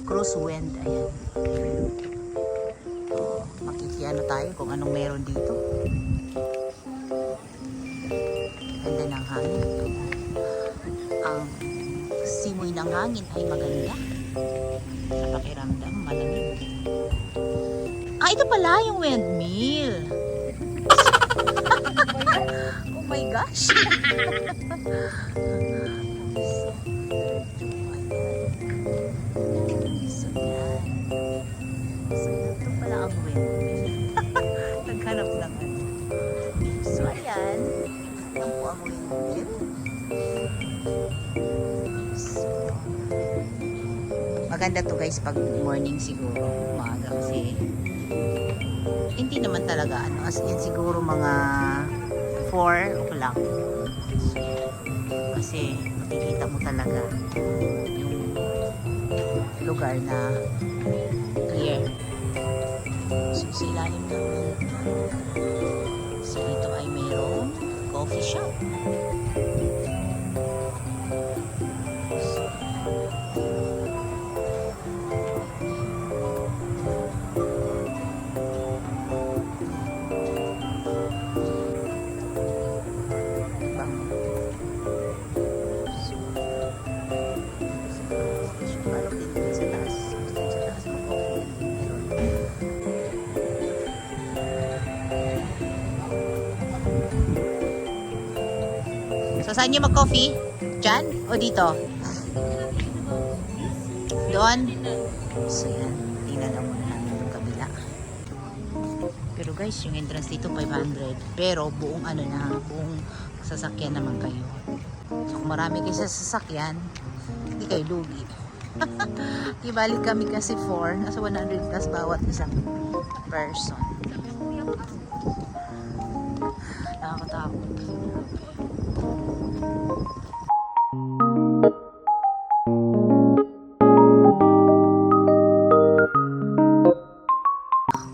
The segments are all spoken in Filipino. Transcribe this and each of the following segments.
Crosswind. Ayan. Makikiano tayo kung anong meron dito. Ganda ng hangin. Ang simoy ng hangin ay maganda. Sa pakiramdam, malamig. Ah, ito pala yung windmill. Oh my gosh. So, yan. So, ito pala ang windmill. Naghanap lang ano. So, ayan. Yan po ang windmill. So, maganda to guys pag morning siguro. Umaga kasi hindi naman talaga ano. As in siguro mga 4 o'clock. So, kasi makikita mo talaga yung lugar na clear. So, sa ilalim naman. So, dito ay mayroong coffee shop. So, saan nyo mag-coffee? Diyan? O dito? Doon? So, yan. Tingnan lang muna natin yung kabila. Pero guys, yung entrance dito 500. Pero buong ano na, buong sasakyan naman kayo. So, kung marami kayo sa sasakyan, hindi kayo lugi. Ibalik kami kasi 4. Nasa 100 plus bawat isang person. Nakakatakot.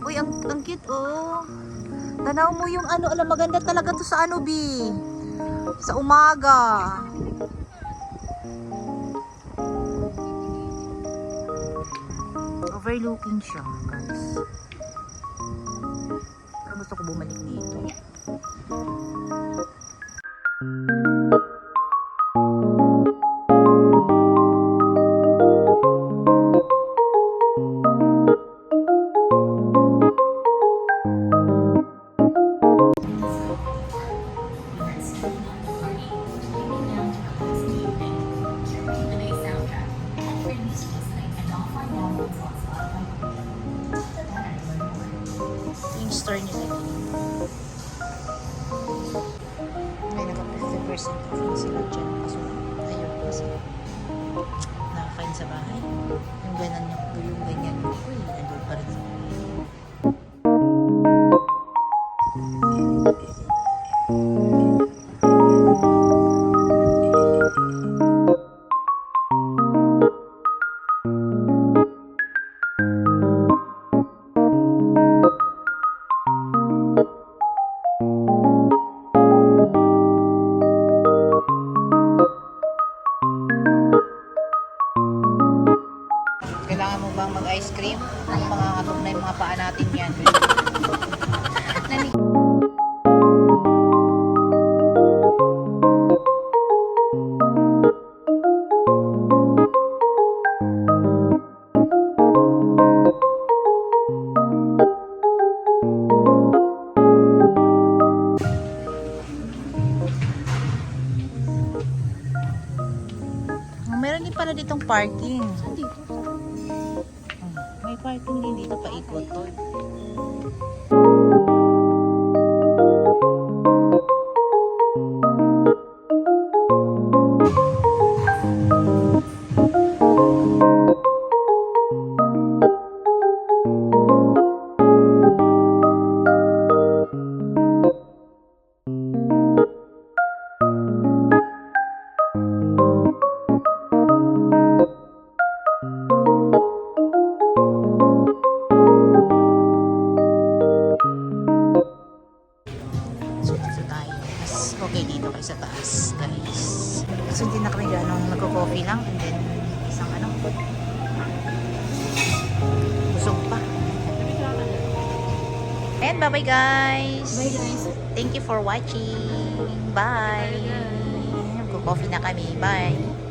Uy, ang cute oh. Tanaw mo yung ano, alam maganda talaga to sa ano bi. Sa umaga. Overlooking siya, guys. Pero gusto ko bumalik dito. Yung store nila. May naka-50% off sila dyan. Kaso ayun kasi na-find sa bahay. Yung ganyan yung ganyan. Uy, nandun pa rin sa ice cream. Ang mga atong na yung mga paa natin yan. Meron din pala ditong parking. Saan dito? May parking din dito paikot. Okay dito kayo sa taas, guys. So hindi na kami ganong nagko-coffee lang and then isang ano And bye-bye guys. Bye guys. Thank you for watching. Bye. Mag-coffee na kami. Bye.